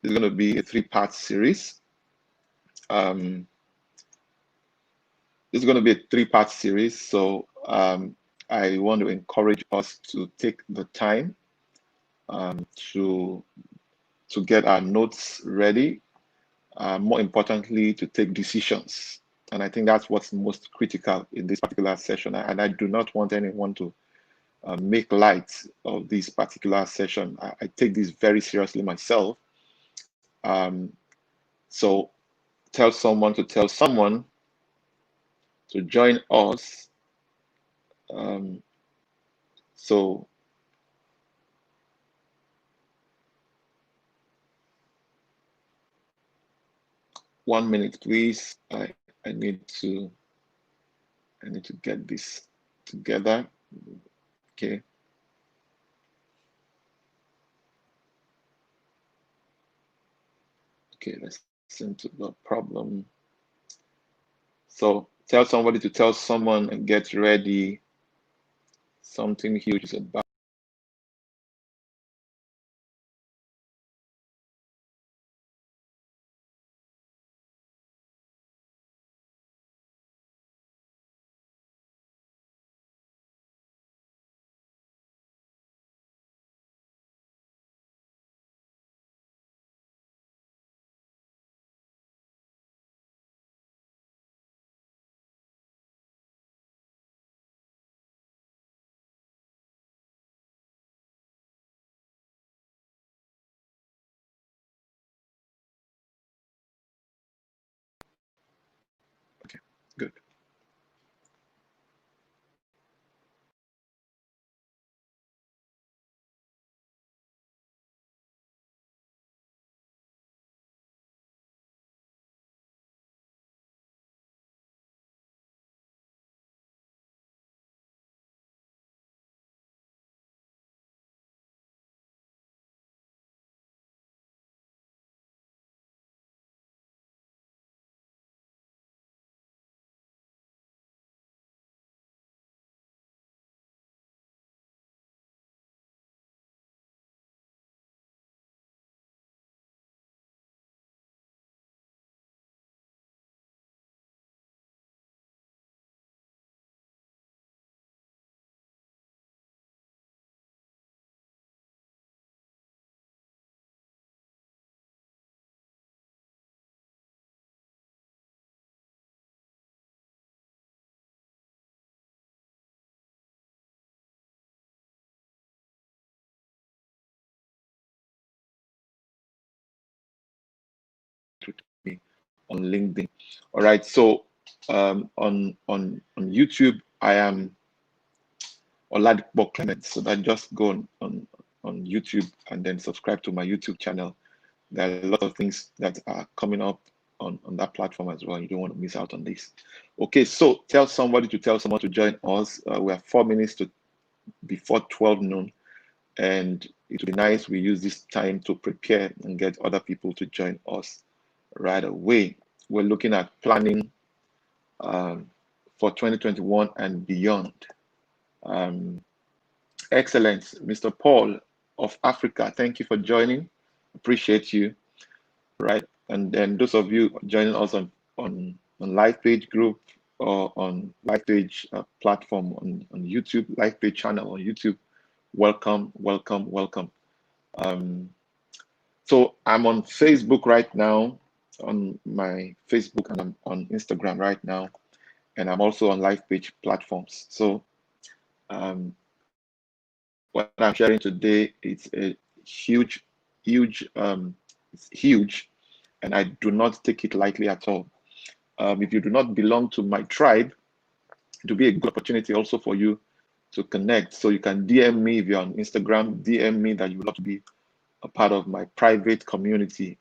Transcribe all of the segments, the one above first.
This is going to be a 3-part series. This is going to be a 3-part series, so I want to encourage us to take the time to get our notes ready. More importantly, to take decisions. And I think that's what's most critical in this particular session. And I do not want anyone to make light of this particular session. I take this very seriously myself. So tell someone to tell someone to join us. So one minute, please. I need to get this together. Okay. Okay, let's listen to the problem. So tell somebody to tell someone and get ready. Something huge is about. Okay, good. Me on LinkedIn. All right. So on YouTube, I am Oladipo Clement. So that just go on YouTube and then subscribe to my YouTube channel. There are a lot of things that are coming up on that platform as well. You don't want to miss out on this. Okay, so tell somebody to tell someone to join us. We have 4 minutes to before 12 noon, and it would be nice we use this time to prepare and get other people to join us right away. We're looking at planning for 2021 and beyond. Excellent, Mr. Paul of Africa. Thank you for joining. Appreciate you. Right, and then those of you joining us on live page group or on live page platform on YouTube, live page channel on YouTube, welcome, welcome, welcome. So I'm on Facebook right now, on my Facebook, and I'm on Instagram right now, and I'm also on live page platforms. So what I'm sharing today, it's a huge, it's huge, and I do not take it lightly at all. If you do not belong to my tribe, it will be a good opportunity also for you to connect. So you can DM me if you're on Instagram, DM me that you would love to be a part of my private community.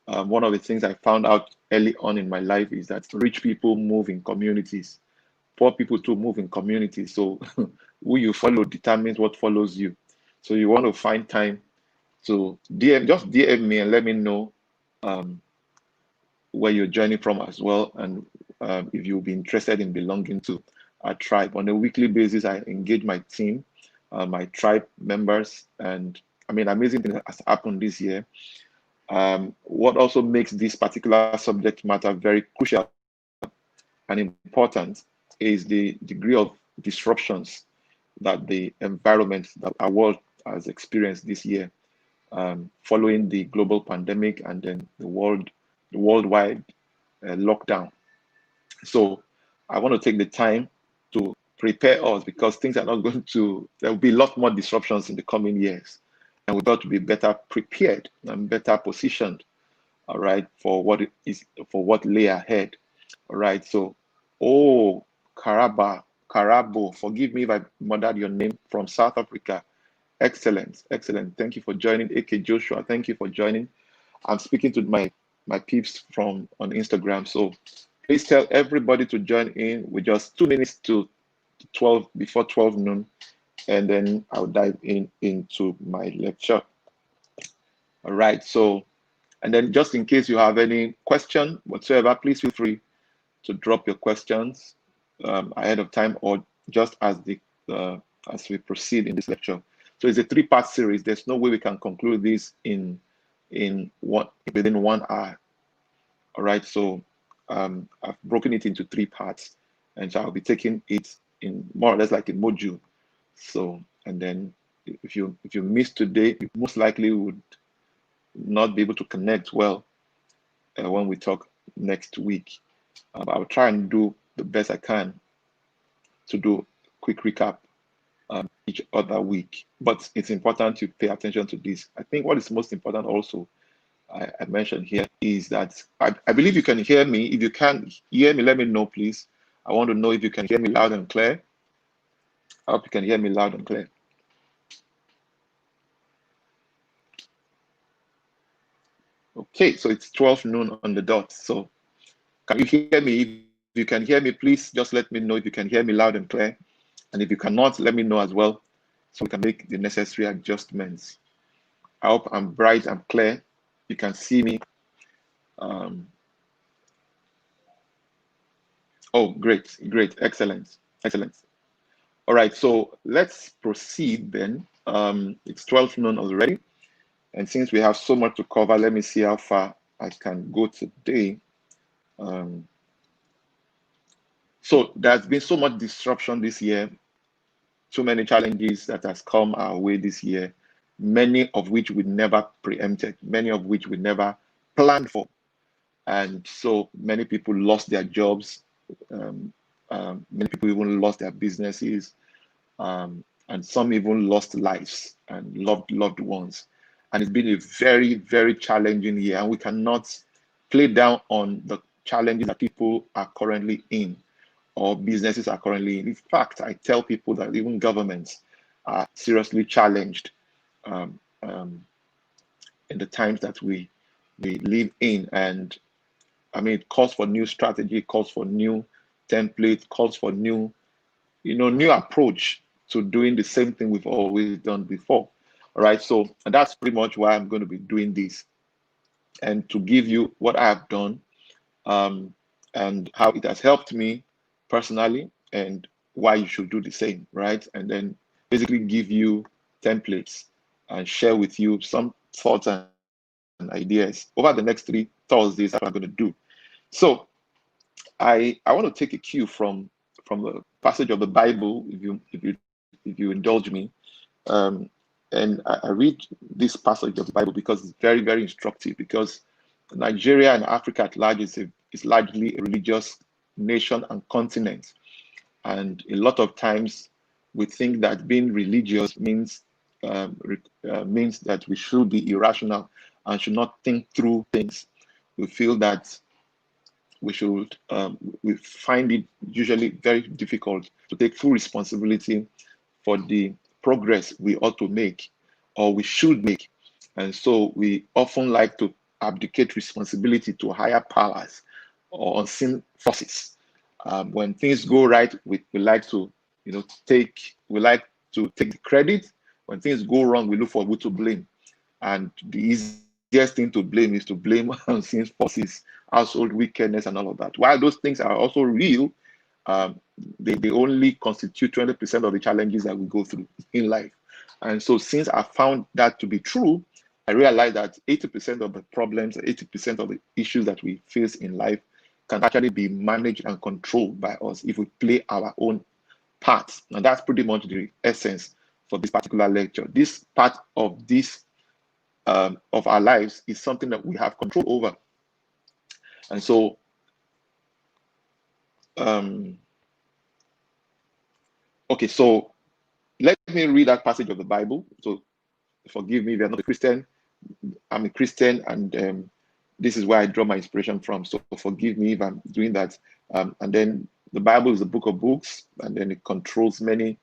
One of the things I found out early on in my life is that rich people move in communities, poor people too move in communities. So who you follow determines what follows you. So you want to find time to just DM me and let me know where you're joining from as well, and if you'll be interested in belonging to our tribe. On a weekly basis, I engage my team, my tribe members, and I mean, amazing thing has happened this year. What also makes this particular subject matter very crucial and important is the degree of disruptions that the environment that our world has experienced this year, following the global pandemic and then the worldwide lockdown. So I want to take the time to prepare us, because things are not going to, there will be a lot more disruptions in the coming years. And we've got to be better prepared and better positioned, all right, for what it is, for what lay ahead. All right. So, oh, Karabo, forgive me if I murdered your name, from South Africa. Excellent, excellent. Thank you for joining. AK Joshua, thank you for joining. I'm speaking to my peeps from on Instagram. So please tell everybody to join in with just 2 minutes to 12, before 12 noon, and then I'll dive into my lecture. All right. So, and then just in case you have any question whatsoever, please feel free to drop your questions ahead of time, or just as we proceed in this lecture. So it's a 3-part series. There's no way we can conclude this within 1 hour. All right. So I've broken it into 3 parts, and so I'll be taking it in more or less like a module. So, and then if you miss today, you most likely would not be able to connect well when we talk next week. I'll try and do the best I can to do a quick recap each other week. But it's important to pay attention to this. I think what is most important also, I mentioned here, is that I believe you can hear me. If you can't hear me, let me know, please. I want to know if you can hear me loud and clear. I hope you can hear me loud and clear. Okay, so it's 12 noon on the dot. So can you hear me? If you can hear me, please just let me know if you can hear me loud and clear. And if you cannot, let me know as well, so we can make the necessary adjustments. I hope I'm bright, I'm clear. You can see me. Oh, great, great, excellent, excellent. All right, so let's proceed then. It's 12 noon already. And since we have so much to cover, let me see how far I can go today. So there's been so much disruption this year, so many challenges that has come our way this year, many of which we never preempted, many of which we never planned for. And so many people lost their jobs. Many people even lost their businesses. And some even lost lives and loved ones. And it's been a very, very challenging year. And we cannot play down on the challenges that people are currently in, or businesses are currently in. In fact, I tell people that even governments are seriously challenged in the times that we live in. And I mean, it calls for new strategy, calls for new template, calls for new approach to doing the same thing we've always done before. All right. So, and that's pretty much why I'm going to be doing this, and to give you what I have done, and how it has helped me personally, and why you should do the same, right? And then basically give you templates and share with you some thoughts and ideas over the next 3 Thursdays that I'm going to do. So I want to take a cue from a passage of the Bible, if you indulge me. And I read this passage of the Bible because it's very, very instructive, because Nigeria and Africa at large is largely a religious nation and continent. And a lot of times we think that being religious means that we should be irrational and should not think through things. We feel that we find it usually very difficult to take full responsibility for the progress we ought to make, or we should make. And so we often like to abdicate responsibility to higher powers or unseen forces. When things go right, we like to take the credit. When things go wrong, we look for who to blame. And the easiest thing to blame is to blame unseen forces, household wickedness, and all of that. While those things are also real, they only constitute 20% of the challenges that we go through in life. And so since I found that to be true, I realized that 80% of the problems, 80% of the issues that we face in life can actually be managed and controlled by us if we play our own part. And that's pretty much the essence for this particular lecture. This part of this of our lives is something that we have control over. And so okay, so let me read that passage of the Bible. So forgive me if you're not a Christian. I'm a Christian, and this is where I draw my inspiration from. So forgive me if I'm doing that. And then the Bible is a book of books, and then it controls many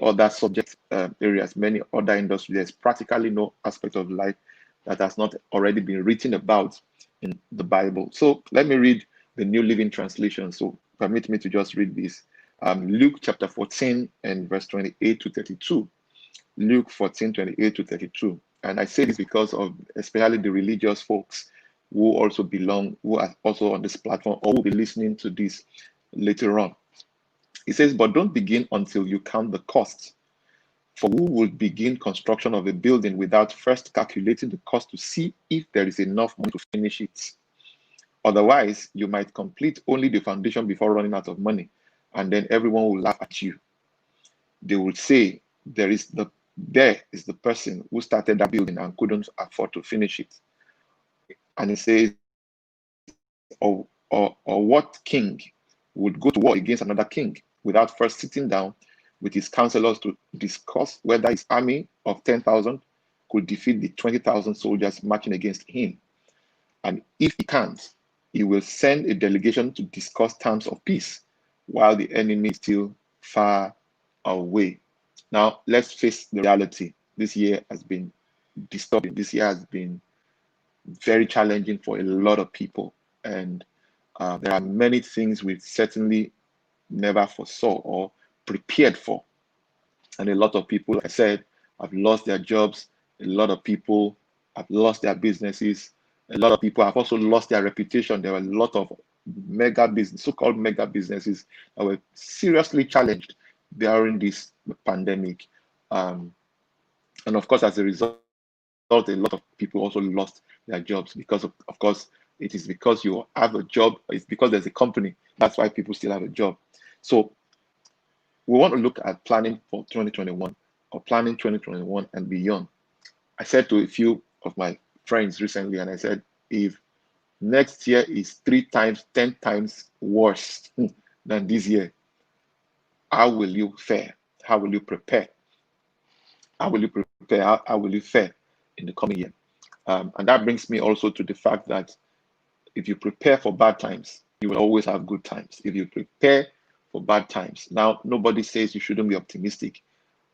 other subject areas, many other industries. There's practically no aspect of life that has not already been written about in the Bible. So let me read the New Living Translation. So permit me to just read this. Luke chapter 14 and verse 28 to 32. Luke 14, 28 to 32. And I say this because of especially the religious folks who also belong, who are also on this platform, or will be listening to this later on. It says, but don't begin until you count the costs. For who will begin construction of a building without first calculating the cost to see if there is enough money to finish it? Otherwise, you might complete only the foundation before running out of money, and then everyone will laugh at you. They will say, there is the person who started that building and couldn't afford to finish it. And it says, or what king would go to war against another king without first sitting down with his counselors to discuss whether his army of 10,000 could defeat the 20,000 soldiers marching against him? And if he can't, he will send a delegation to discuss terms of peace while the enemy is still far away. Now, let's face the reality. This year has been disturbing. This year has been very challenging for a lot of people. And there are many things we certainly never foresaw or prepared for. And a lot of people, like I said, have lost their jobs. A lot of people have lost their businesses. A lot of people have also lost their reputation. There were a lot of mega business, so-called mega businesses that were seriously challenged during this pandemic. And of course, as a result, a lot of people also lost their jobs because of course, it is because you have a job. It's because there's a company. That's why people still have a job. So we want to look at planning for 2021 or planning 2021 and beyond. I said to a few of my friends recently, and I said, if next year is 3 times, 10 times worse than this year, how will you fare? How will you prepare? How will you prepare? How will you fare in the coming year? And that brings me also to the fact that if you prepare for bad times, you will always have good times. If you prepare for bad times, now nobody says you shouldn't be optimistic.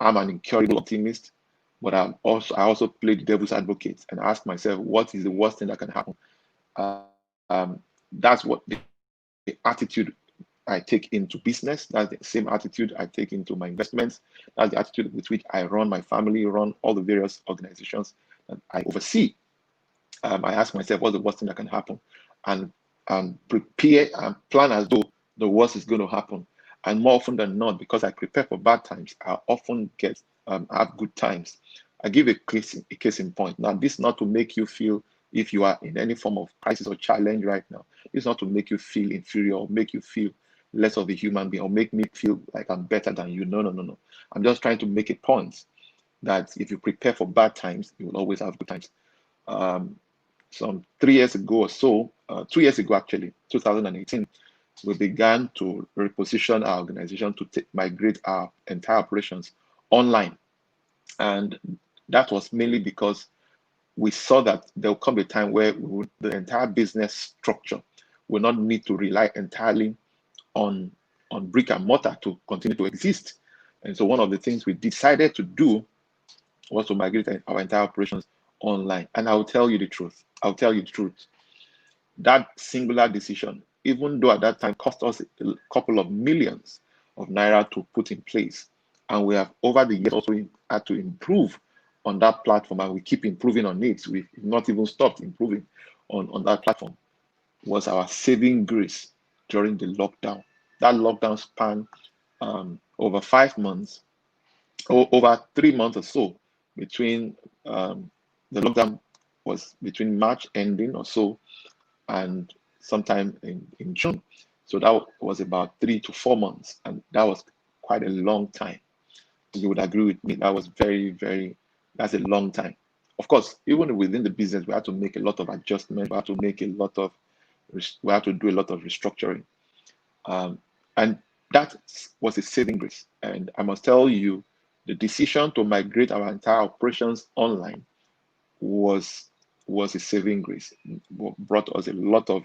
I'm an incurable optimist, but I also play the devil's advocate and ask myself, what is the worst thing that can happen? That's what the attitude I take into business. That's the same attitude I take into my investments. That's the attitude with which I run my family, run all the various organizations that I oversee. I ask myself, what's the worst thing that can happen? And prepare and plan as though the worst is going to happen. And more often than not, because I prepare for bad times, I often get have good times. I give a case in point. Now, this is not to make you feel, if you are in any form of crisis or challenge right now, it's not to make you feel inferior or make you feel less of a human being or make me feel like I'm better than you. No. I'm just trying to make a point that if you prepare for bad times, you will always have good times. Some 3 years ago or so, 2 years ago actually, 2018, we began to reposition our organization to migrate our entire operations online. And that was mainly because we saw that there will come a time where the entire business structure will not need to rely entirely on brick and mortar to continue to exist. And so one of the things we decided to do was to migrate our entire operations online. And I'll tell you the truth. That singular decision, even though at that time cost us a couple of millions of naira to put in place, and we have over the years also had to improve on that platform, and we keep improving on it. We've not even stopped improving on that platform, was our saving grace during the lockdown. That lockdown span over 5 months, or over 3 months or so, between the lockdown was between March ending or so and sometime in June. So that was about 3 to 4 months, and that was quite a long time. You would agree with me. That was that's a long time. Of course, even within the business, we had to make a lot of adjustments. We had to make a lot of, we had to do a lot of restructuring. And that was a saving grace. And I must tell you, the decision to migrate our entire operations online was a saving grace. It brought us a lot of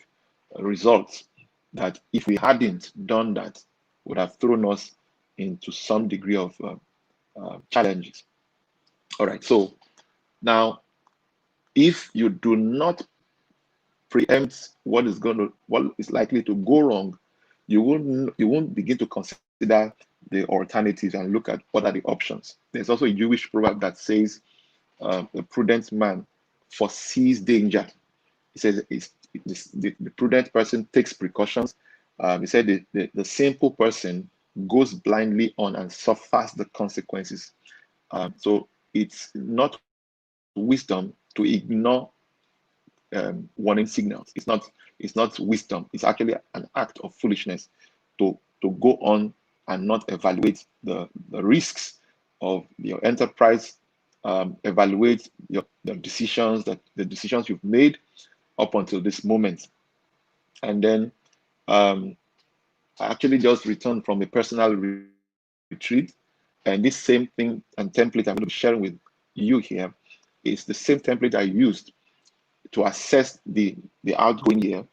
results that if we hadn't done that, would have thrown us into some degree of challenges. All right, so now if you do not preempt what is likely to go wrong, you won't begin to consider the alternatives and look at what are the options. There's also a Jewish proverb that says, a prudent man foresees danger. He says the prudent person takes precautions. He said the simple person goes blindly on and suffers the consequences. So it's not wisdom to ignore warning signals. It's not wisdom. It's actually an act of foolishness to go on and not evaluate the risks of your enterprise, evaluate the decisions you've made up until this moment. And then I actually just returned from a personal retreat, and this same thing and template I'm going to be sharing with you here is the same template I used to assess the outgoing year,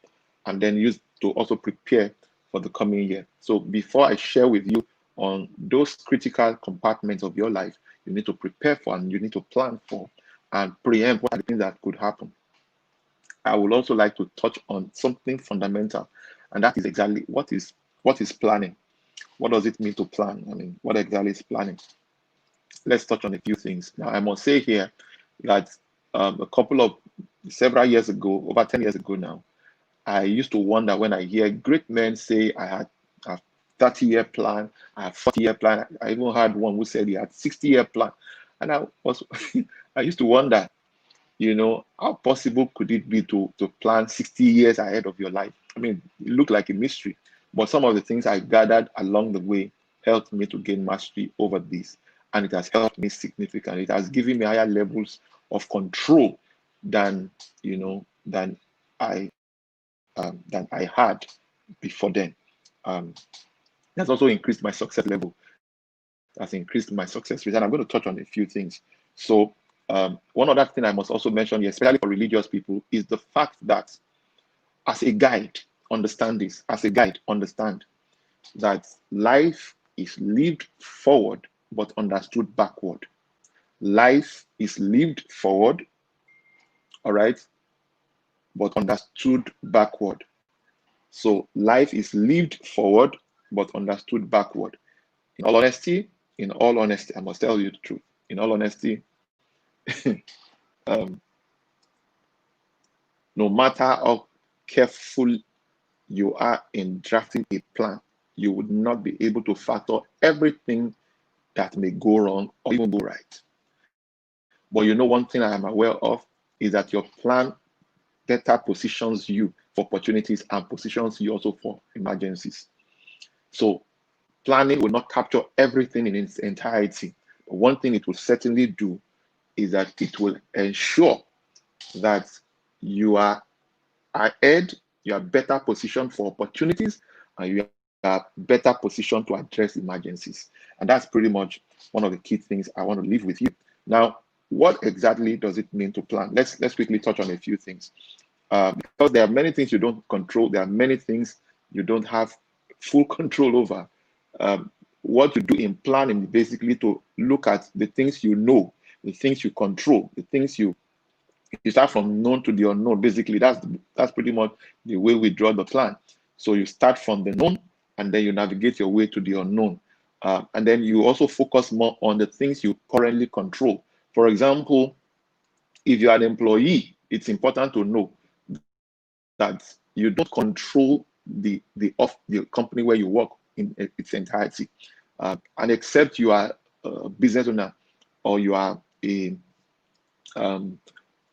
and then use to also prepare for the coming year. So before I share with you on those critical compartments of your life, you need to prepare for and you need to plan for and preempt what are the things that could happen. I would also like to touch on something fundamental, and that is exactly what is planning. What does it mean to plan? I mean, what exactly is planning? Let's touch on a few things. Now, I must say here that several years ago, over 10 years ago now, I used to wonder when I hear great men say I had a 30-year plan, I have 40-year plan. I even had one who said he had 60-year plan. And I used to wonder, how possible could it be to plan 60 years ahead of your life? I mean, it looked like a mystery. But some of the things I gathered along the way helped me to gain mastery over this. And it has helped me significantly. It has given me higher levels of control than I had before then. That's also increased my success level. That's increased my success rate. And I'm going to touch on a few things. So one other thing I must also mention here, especially for religious people, is the fact that as a guide, understand this. As a guide, understand that life is lived forward but understood backward. Life is lived forward, all right, but understood backward. So life is lived forward but understood backward. In all honesty, I must tell you the truth. In all honesty, no matter how careful you are in drafting a plan, you would not be able to factor everything that may go wrong or even go right. But one thing I am aware of is that your plan better positions you for opportunities and positions you also for emergencies. So planning will not capture everything in its entirety. But one thing it will certainly do is that it will ensure that you are ahead, you are better positioned for opportunities, and you are better positioned to address emergencies. And that's pretty much one of the key things I want to leave with you. Now, what exactly does it mean to plan? Let's quickly touch on a few things. Because there are many things you don't control. There are many things you don't have full control over. What you do in planning is basically to look at the things you know, the things you control, the things you start from known to the unknown. Basically, that's pretty much the way we draw the plan. So you start from the known, and then you navigate your way to the unknown. And then you also focus more on the things you currently control. For example, if you are an employee, it's important to know that you don't control the company where you work in its entirety. And except you are a business owner or you are a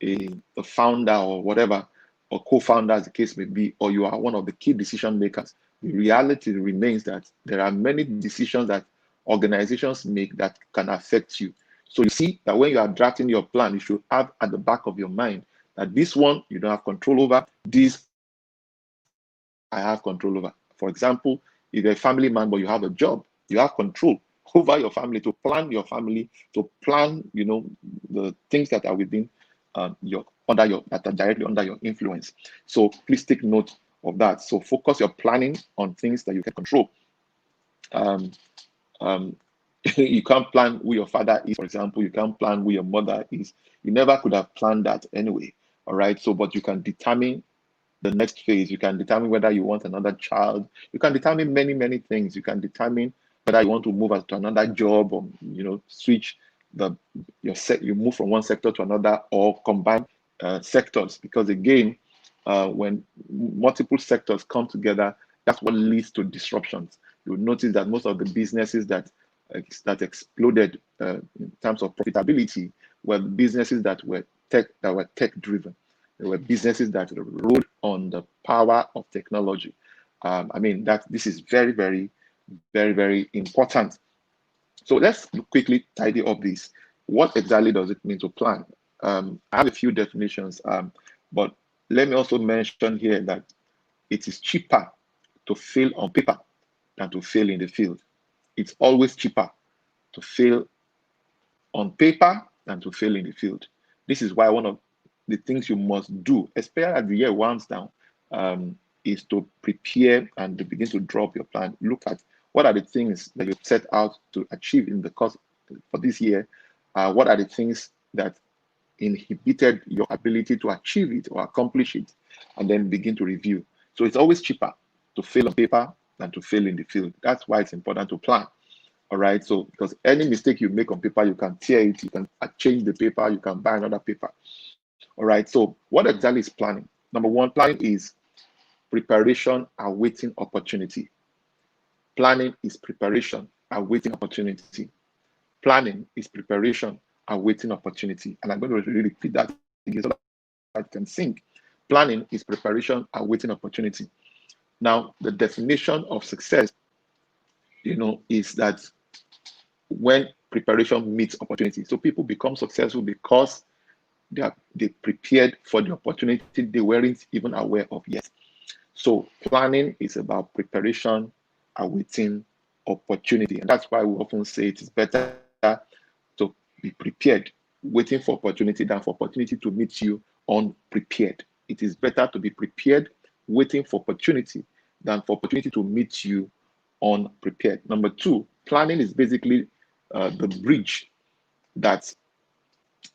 a founder or whatever, or co-founder as the case may be, or you are one of the key decision makers, the reality remains that there are many decisions that organizations make that can affect you. So you see that when you are drafting your plan, you should have at the back of your mind that this one you don't have control over, this I have control over. For example, if you're a family man but you have a job, you have control over your family, to plan your family, to plan, the things that are within your under your that are directly under your influence. So please take note of that. So focus your planning on things that you can control. Um, um, you can't plan who your father is, for example. You can't plan who your mother is. You never could have planned that anyway. All right. So, but you can determine the next phase. You can determine whether you want another child. You can determine many, many things. You can determine whether you want to move to another job, or switch you move from one sector to another, or combine sectors. Because again, when multiple sectors come together, that's what leads to disruptions. You'll notice that most of the businesses that exploded in terms of profitability were businesses that were tech driven. They were businesses that rode on the power of technology. I mean, that this is very, very, very, very important. So let's quickly tidy up this. What exactly does it mean to plan? I have a few definitions, but let me also mention here that it is cheaper to fail on paper than to fail in the field. It's always cheaper to fail on paper than to fail in the field. This is why one of the things you must do, especially as the year winds down, is to prepare and to begin to draw up your plan. Look at what are the things that you set out to achieve in the course for this year. What are the things that inhibited your ability to achieve it or accomplish it, and then begin to review. So it's always cheaper to fail on paper than to fail in the field. That's why it's important to plan. All right. So because any mistake you make on paper, you can tear it, you can change the paper, you can buy another paper. All right. So what exactly is planning? Number one, planning is preparation awaiting opportunity. Planning is preparation awaiting opportunity. Planning is preparation awaiting opportunity. And I'm going to really repeat that again so that I can sink. Planning is preparation awaiting opportunity. Now, the definition of success, is that when preparation meets opportunity. So people become successful because they prepared for the opportunity they weren't even aware of yet. So planning is about preparation awaiting opportunity. And that's why we often say it is better to be prepared, waiting for opportunity, than for opportunity to meet you unprepared. It is better to be prepared, waiting for opportunity, than for opportunity to meet you unprepared. Number two, planning is basically the bridge that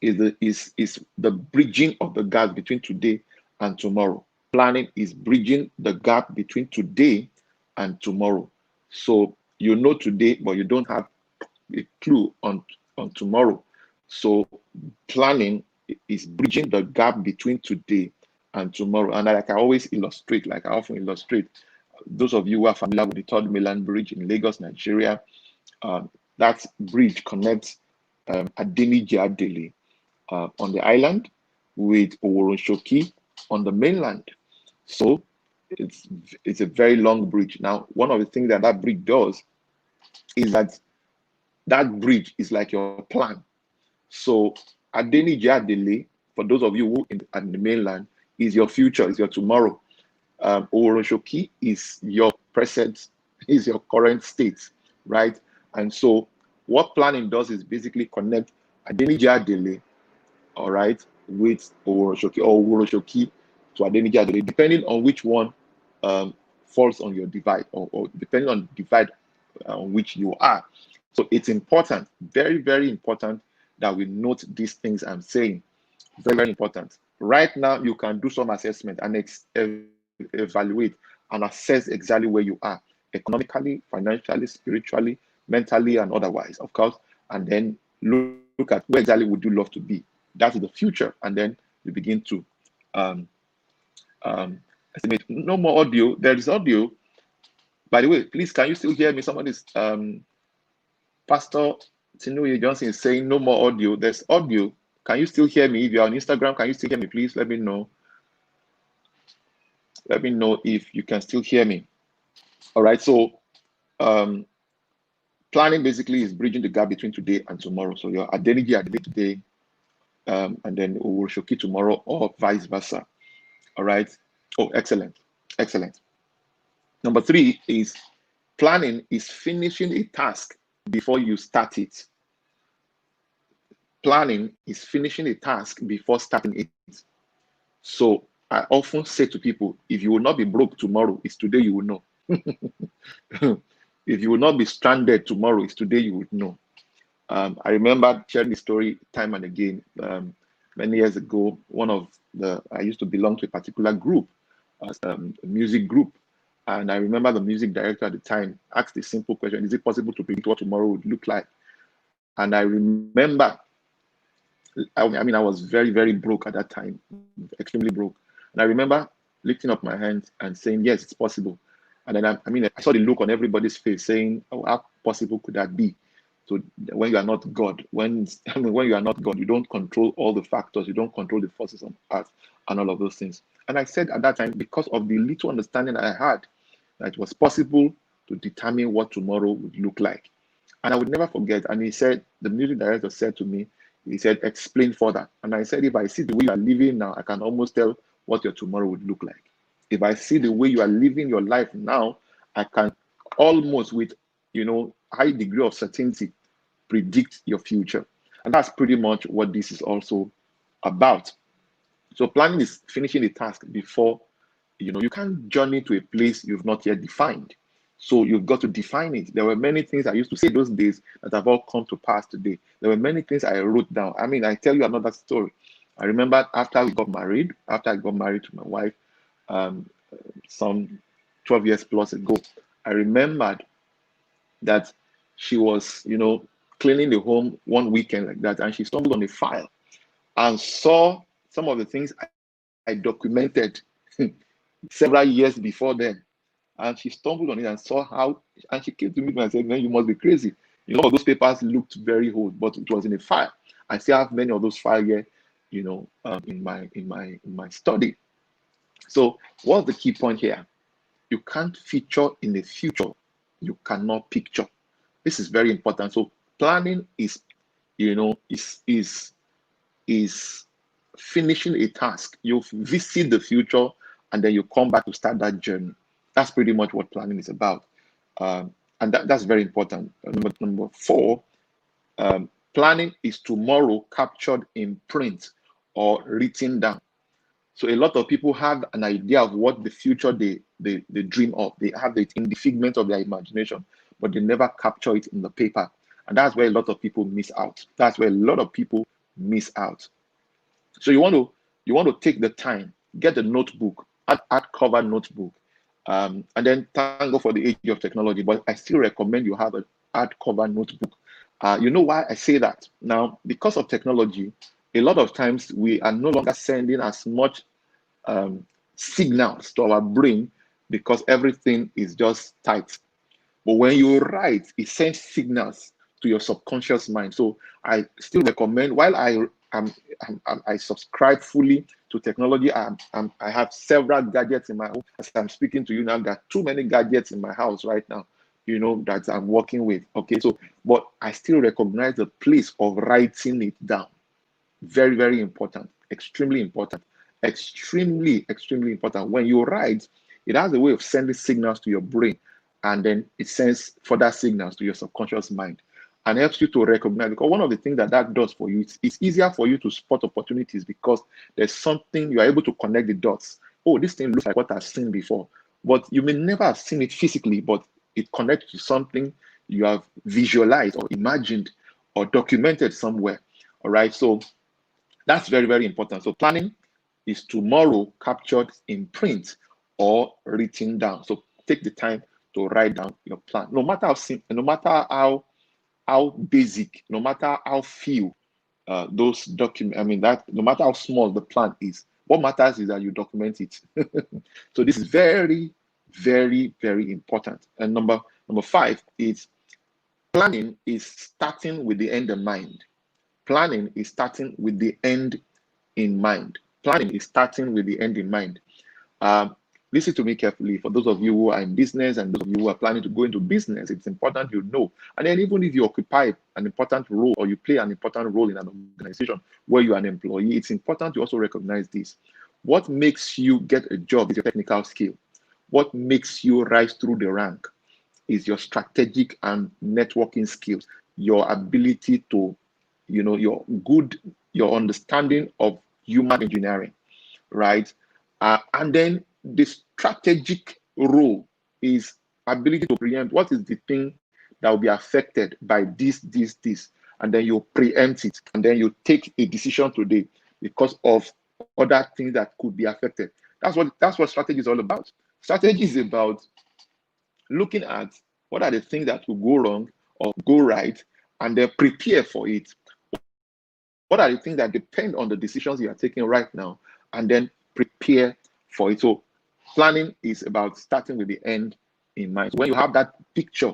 is the bridging of the gap between today and tomorrow. Planning is bridging the gap between today and tomorrow. So you know today, but you don't have a clue on tomorrow. So planning is bridging the gap between today and tomorrow. And like I always illustrate, like I often illustrate, those of you who are familiar with the Third Mainland Bridge in Lagos, Nigeria, that bridge connects Adeniji on the island with Oworonshoki on the mainland. So it's a very long bridge. Now, one of the things that bridge does is that bridge is like your plan. So Adeniji, for those of you who at the mainland, is your future, is your tomorrow. Oworonshoki is your present, is your current state, right? And so what planning does is basically connect Adeniji, all right, with Oworonshoki, or Oworonshoki to Adeniji, depending on which one falls on your divide, or depending on the divide on which you are. So it's important, very, very important, that we note these things I'm saying. Very, very important. Right now, you can do some assessment and evaluate and assess exactly where you are, economically, financially, spiritually, mentally, and otherwise, of course. And then look at where exactly would you love to be. That is the future. And then you begin to estimate. No more audio. There is audio. By the way, please, can you still hear me? Somebody's Pastor Tinu Johnson is saying no more audio. There's audio. Can you still hear me? If you're on Instagram, can you still hear me? Please let me know. Let me know if you can still hear me. All right. So planning basically is bridging the gap between today and tomorrow. So your identity at the day today, and then Urushoki tomorrow, or vice versa. All right. Oh, excellent. Excellent. Number 3 is planning is finishing a task before you start it. Planning is finishing a task before starting it. So I often say to people, if you will not be broke tomorrow, it's today you will know. If you will not be stranded tomorrow, it's today you would know. I remember sharing the story time and again. Many years ago, I used to belong to a particular group, a music group. And I remember the music director at the time asked a simple question: is it possible to predict what tomorrow would look like? And I remember, I was very, very broke at that time, extremely broke. And I remember lifting up my hands and saying, yes, it's possible. And then I saw the look on everybody's face saying, oh, how possible could that be? So when you are not God, when you are not God, you don't control all the factors, you don't control the forces on earth and all of those things. And I said at that time, because of the little understanding I had, that it was possible to determine what tomorrow would look like. And I would never forget. And he said, the music director said to me, he said, explain further. And I said, if I see the way you are living now, I can almost tell what your tomorrow would look like. If I see the way you are living your life now, I can almost with, high degree of certainty predict your future. And that's pretty much what this is also about. So planning is finishing the task before, you can't journey to a place you've not yet defined. So you've got to define it. There were many things I used to say those days that have all come to pass today. There were many things I wrote down. I tell you another story. I remember after I got married to my wife, some 12 years plus ago, I remembered that she was, cleaning the home one weekend like that, and she stumbled on a file and saw some of the things I documented several years before then. And she stumbled on it and saw how, and she came to me and said, man, you must be crazy. Those papers looked very old, but it was in a file. I still have many of those files here, in my study. So what's the key point here? You can't feature in the future you cannot picture. This is very important. So planning is finishing a task. You visit the future and then you come back to start that journey. That's pretty much what planning is about. And that's very important. Number 4, planning is tomorrow captured in print or written down. So a lot of people have an idea of what the future they dream of. They have it in the figment of their imagination, but they never capture it in the paper. And that's where a lot of people miss out. So you want to take the time, get a notebook, add cover notebook, and then thank God for the age of technology. But I still recommend you have an hardcover notebook. You know why I say that? Now, because of technology, a lot of times we are no longer sending as much signals to our brain because everything is just typed. But when you write, it sends signals to your subconscious mind. So I still recommend, while I subscribe fully to technology, I have several gadgets in my home. As I'm speaking to you now, there are too many gadgets in my house right now, that I'm working with. Okay, so, but I still recognize the place of writing it down. Very, very important, extremely important, extremely, extremely important. When you write, it has a way of sending signals to your brain, and then it sends further signals to your subconscious mind and helps you to recognize. Because one of the things that does for you, it's easier for you to spot opportunities because there's something you are able to connect the dots. Oh, this thing looks like what I've seen before, but you may never have seen it physically, but it connects to something you have visualized or imagined or documented somewhere. All right, so that's very, very important. So planning is tomorrow captured in print or written down. So take the time to write down your plan. No matter how simple, no matter how basic, no matter how few those documents, that no matter how small the plan is, what matters is that you document it. So this is very, very, very important. And number 5 is planning is starting with the end in mind. planning is starting with the end in mind. Planning is starting with the end in mind. Listen to me carefully. For those of you who are in business and those of you who are planning to go into business, it's important you know. And then even if you occupy an important role or you play an important role in an organization where you are an employee, it's important to also recognize this. What makes you get a job is your technical skill. What makes you rise through the rank is your strategic and networking skills, your ability to, your understanding of human engineering, right? And then the strategic role is ability to preempt what is the thing that will be affected by this, and then you preempt it, and then you take a decision today because of other things that could be affected. That's what strategy is all about. Strategy is about looking at what are the things that will go wrong or go right, and then prepare for it. What are the things that depend on the decisions you are taking right now, and then prepare for it. So planning is about starting with the end in mind. So when you have that picture,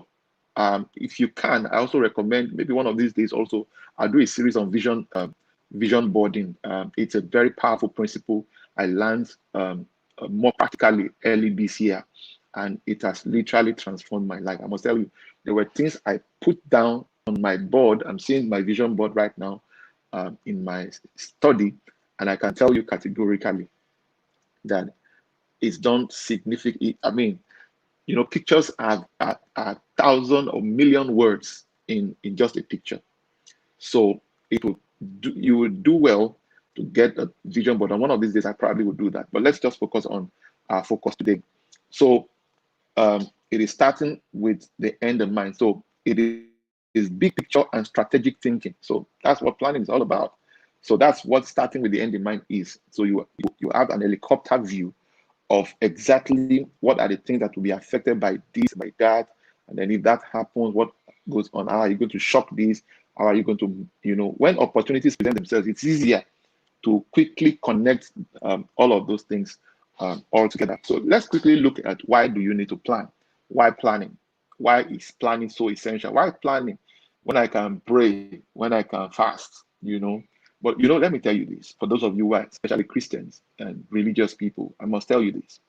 if you can, I also recommend maybe one of these days also I'll do a series on vision boarding. It's a very powerful principle I learned more practically early this year, and it has literally transformed my life. I must tell you, there were things I put down on my board. I'm seeing my vision board right now in my study, and I can tell you categorically that it's done significantly. I mean, pictures are 1,000 or million words in just a picture. So you would do well to get a vision board. And one of these days, I probably would do that. But let's just focus on our focus today. So it is starting with the end in mind. So it is big picture and strategic thinking. So that's what planning is all about. So that's what starting with the end in mind is. So you have an helicopter view of exactly what are the things that will be affected by this, by that, and then if that happens, what goes on? How are you going to shock this? How are you going to, when opportunities present themselves, it's easier to quickly connect all of those things all together. So let's quickly look at why do you need to plan? Why planning? Why is planning so essential? Why planning when I can pray, when I can fast, But let me tell you this, for those of you who are especially Christians and religious people, I must tell you this.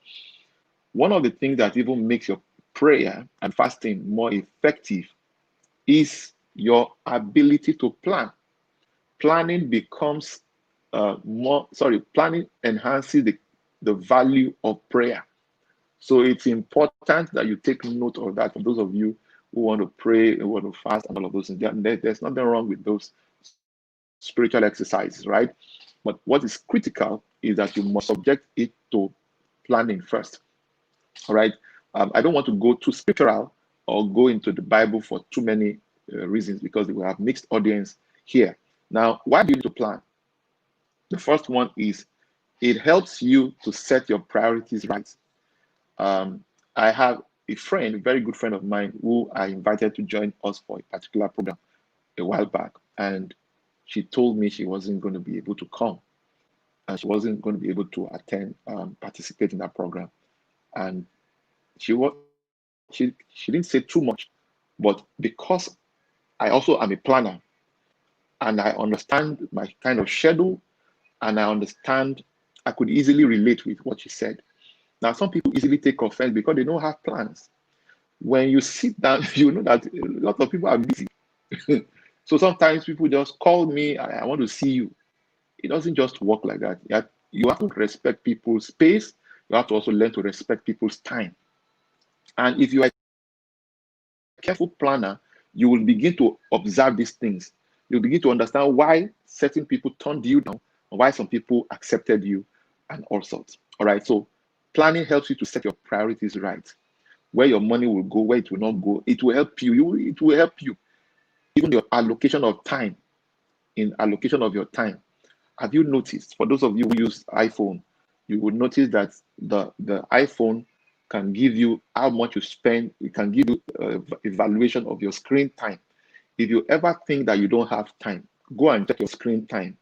One of the things that even makes your prayer and fasting more effective is your ability to plan. Planning becomes planning enhances the value of prayer. So it's important that you take note of that for those of you who want to pray, who want to fast, and all of those things. There's nothing wrong with those spiritual exercises, right? But what is critical is that you must subject it to planning first. All right. I don't want to go too spiritual or go into the Bible for too many reasons because we have mixed audience here. Now, why do you need to plan? The first one is it helps you to set your priorities right. I have a friend, a very good friend of mine, who I invited to join us for a particular program a while back, and she told me she wasn't going to be able to come, and she wasn't going to be able to attend, participate in that program. And she didn't say too much, but because I also am a planner and I understand my kind of schedule, and I could easily relate with what she said. Now, some people easily take offense because they don't have plans. When you sit down, you know that a lot of people are busy. So sometimes people just call me, I want to see you. It doesn't just work like that. You have to respect people's space. You have to also learn to respect people's time. And if you are a careful planner, you will begin to observe these things. You'll begin to understand why certain people turned you down and why some people accepted you and all sorts. All right. So planning helps you to set your priorities right. Where your money will go, where it will not go. It will help you. It will help you. Even your allocation of time, in allocation of your time. Have you noticed, for those of you who use iPhone, you would notice that the iPhone can give you how much you spend. It can give you evaluation of your screen time. If you ever think that you don't have time, go and check your screen time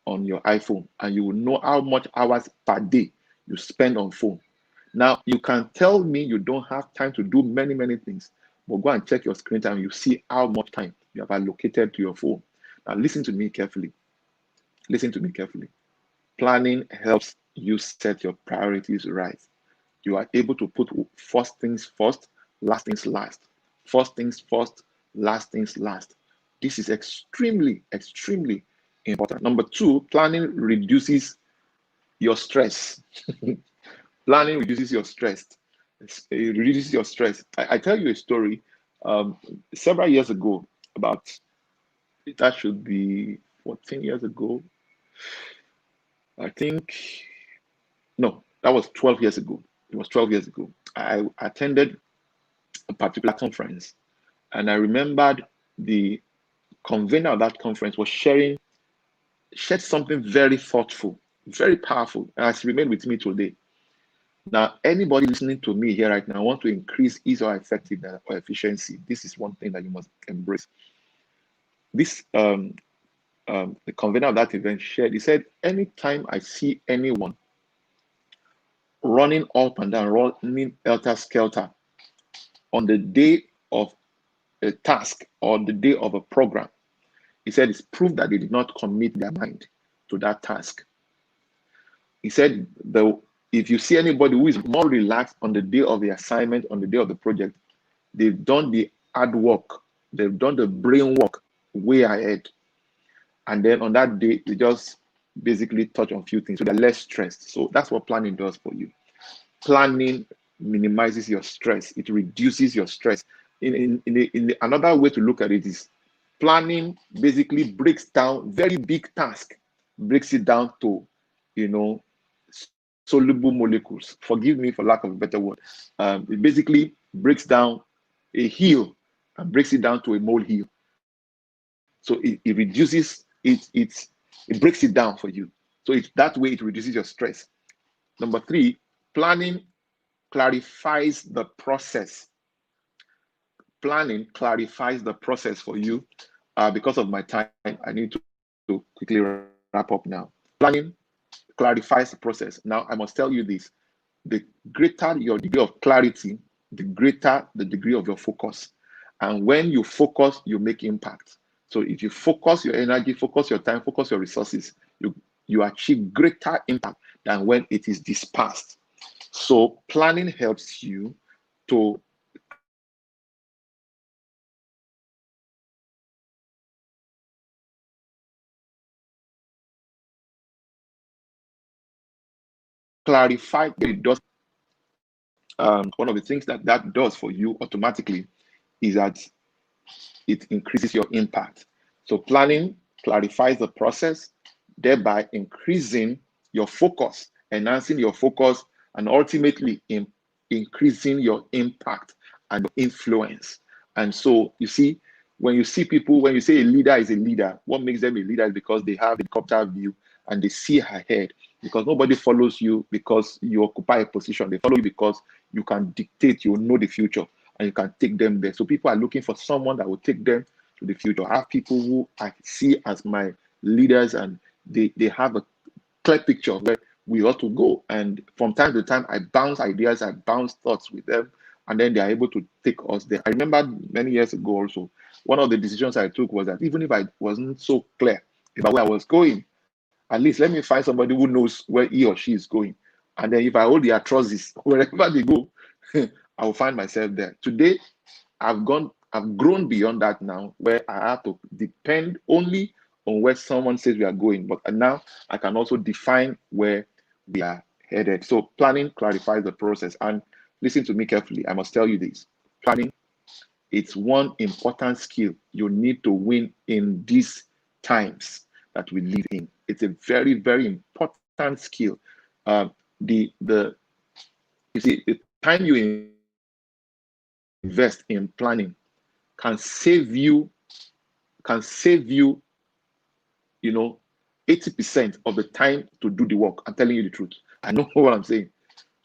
on your iPhone, and you will know how much hours per day you spend on phone. Now, you can tell me you don't have time to do many, many things, but go and check your screen time. You see how much time you have allocated to your phone. Now, listen to me carefully. Listen to me carefully. Planning helps you set your priorities right. You are able to put first things first, last things last. First things first, last things last. This is extremely, extremely important. Number two, planning reduces your stress. Planning reduces your stress. It reduces your stress. I tell you a story. Several years ago, about that should be 14 years ago. I think, no, that was 12 years ago. It was 12 years ago. I attended a particular conference, and I remembered the convener of that conference was shared something very thoughtful, very powerful, and has remained with me today. Now, anybody listening to me here right now want to increase his or effectiveness or efficiency. This is one thing that you must embrace. This the convener of that event shared. He said, anytime I see anyone running up and down, running helter-skelter on the day of a task or the day of a program, he said it's proof that they did not commit their mind to that task. He said, if you see anybody who is more relaxed on the day of the assignment, on the day of the project, they've done the hard work, they've done the brain work way ahead. And then on that day, they just basically touch on a few things. So they're less stressed. So that's what planning does for you. Planning minimizes your stress. It reduces your stress. Another way to look at it is planning basically breaks down very big task, breaks it down to, soluble molecules. Forgive me for lack of a better word. It basically breaks down a hill and breaks it down to a molehill. So it reduces it breaks it down for you. So that way it reduces your stress. Number three, planning clarifies the process. Planning clarifies the process for you. Because of my time, I need to quickly wrap up now. Planning clarifies the process. Now, I must tell you this. The greater your degree of clarity, the greater the degree of your focus. And when you focus, you make impact. So if you focus your energy, focus your time, focus your resources, you achieve greater impact than when it is dispersed. So planning helps you to clarify what it does. One of the things that does for you automatically is that it increases your impact. So planning clarifies the process, thereby increasing your focus, enhancing your focus, and ultimately increasing your impact and influence. And so you see, when you see people, when you say a leader is a leader, what makes them a leader is because they have a helicopter view and they see ahead. Because nobody follows you because you occupy a position. They follow you because you can dictate, you know the future, and you can take them there. So people are looking for someone that will take them to the future. I have people who I see as my leaders, and they have a clear picture of where we ought to go. And from time to time, I bounce ideas, I bounce thoughts with them, and then they are able to take us there. I remember many years ago also, one of the decisions I took was that even if I wasn't so clear about where I was going, at least let me find somebody who knows where he or she is going. And then if I hold their trousers, wherever they go, I will find myself there. Today, I've grown beyond that now, where I have to depend only on where someone says we are going. But now I can also define where we are headed. So planning clarifies the process. And listen to me carefully. I must tell you this. Planning, it's one important skill you need to win in these times that we live in. It's a very, very important skill. You see, the time you invest in planning can save you, 80% of the time to do the work. I'm telling you the truth. I know what I'm saying.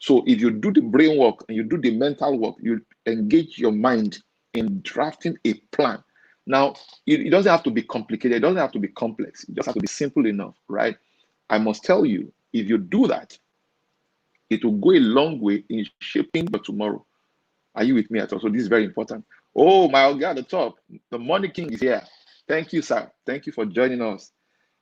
So if you do the brain work and you do the mental work, you engage your mind in drafting a plan. Now, it doesn't have to be complicated. It doesn't have to be complex. It just has to be simple enough, right? I must tell you, if you do that, it will go a long way in shaping your tomorrow. Are you with me at all? So this is very important. Oh, my God, at the top, the money king is here. Thank you, sir. Thank you for joining us.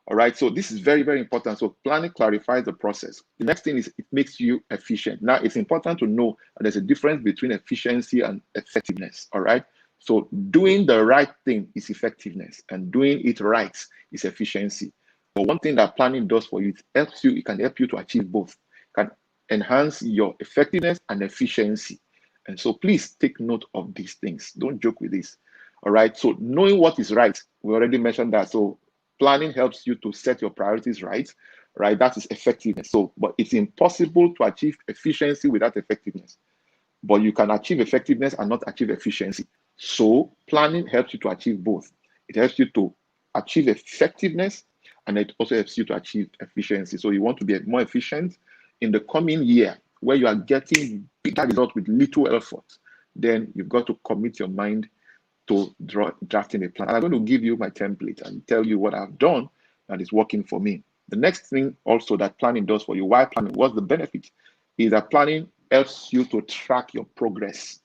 All right. So this is very, very important. So planning clarifies the process. The next thing is it makes you efficient. Now, it's important to know that there's a difference between efficiency and effectiveness. All right. So doing the right thing is effectiveness, and doing it right is efficiency. But one thing that planning does for you, it can help you to achieve both. It can enhance your effectiveness and efficiency. And so please take note of these things. Don't joke with this. All right. So knowing what is right, we already mentioned that. So planning helps you to set your priorities right, right? That is effectiveness. So, but it's impossible to achieve efficiency without effectiveness. But you can achieve effectiveness and not achieve efficiency. So planning helps you to achieve both. It helps you to achieve effectiveness, and it also helps you to achieve efficiency. So you want to be more efficient in the coming year where you are getting bigger results with little effort, then you've got to commit your mind to drafting a plan. And I'm going to give you my template and tell you what I've done that is working for me. The next thing also that planning does for you, why planning, what's the benefit, is that planning helps you to track your progress.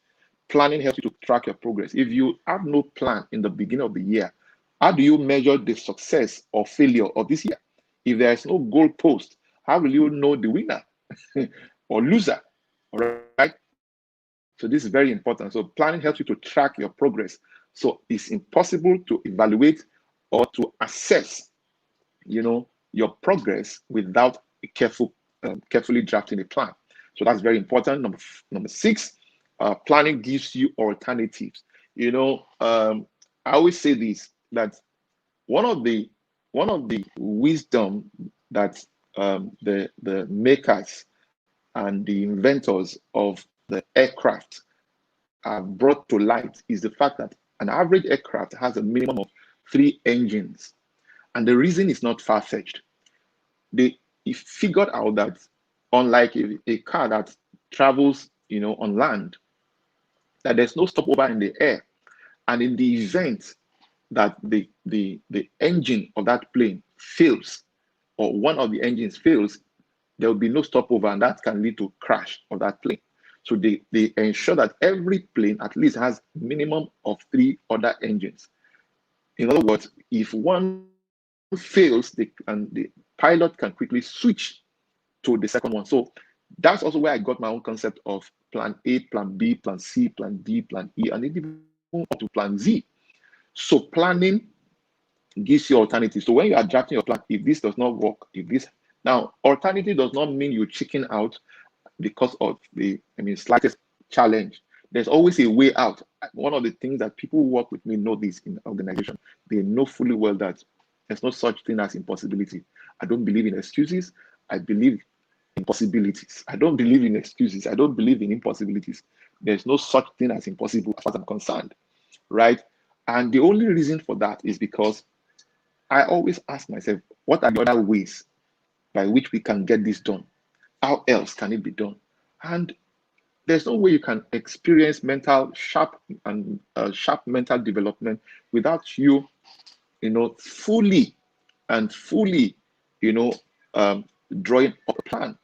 Planning helps you to track your progress. If you have no plan in the beginning of the year, how do you measure the success or failure of this year? If there is no goal post, how will you know the winner or loser? All right. So this is very important. So planning helps you to track your progress. So it's impossible to evaluate or to assess, your progress without a carefully drafting a plan. So that's very important. Number six, planning gives you alternatives. I always say this, that one of the wisdom that the makers and the inventors of the aircraft have brought to light is the fact that an average aircraft has a minimum of 3 engines. And the reason is not far-fetched. They figured out that unlike a car that travels, on land, that there's no stopover in the air. And in the event that the engine of that plane fails, or one of the engines fails, there will be no stopover, and that can lead to crash of that plane. So they ensure that every plane at least has minimum of 3 other engines. In other words, if one fails, the pilot can quickly switch to the second one. So that's also where I got my own concept of plan A, plan B, plan C, plan D, plan E, and even up to plan Z. So planning gives you alternatives. So when you are drafting your plan, if this does not work, now alternative does not mean you chicken out because of the slightest challenge. There's always a way out. One of the things that people who work with me know this in the organization, they know fully well that there's no such thing as impossibility. I don't believe in excuses. I believe in possibilities. I don't believe in excuses. I don't believe in impossibilities. There's no such thing as impossible as far as I'm concerned, right? And the only reason for that is because I always ask myself, what are the other ways by which we can get this done? How else can it be done? And there's no way you can experience sharp mental development without you, fully, drawing up a plan